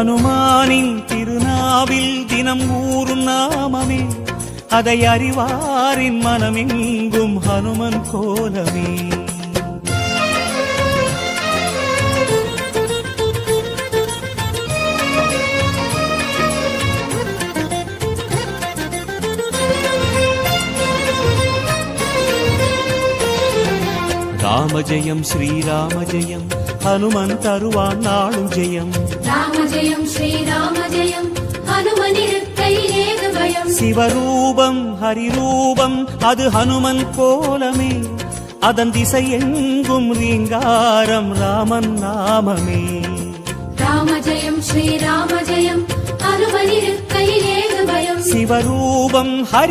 ஹனுமானின் திருநாவில் தினம் ஊறும் நாமமே, அதை அறிவாரின் மனமெங்கும் ஹனுமன் கோலமே. ராம ஜெயம் ஸ்ரீராம ஜெயம், ஹனுமன் தருவான் நாளும் ஜெயம். ராம ஜெயம் ஸ்ரீராம ஜெயம், ஹனுமன் இருக்கையில் ஏது பயம். சிவரூபம் ஹரிரூபம் அது ஹனுமன் கோலமே, அதன் திசை எங்கும் ரீங்காரம் ராமன் நாமமே. ராம ஜெயம் ஸ்ரீராம ஜெயம், ஹனுமன் இருக்கையில் ஏது பயம். சிவரூபம் ஹரி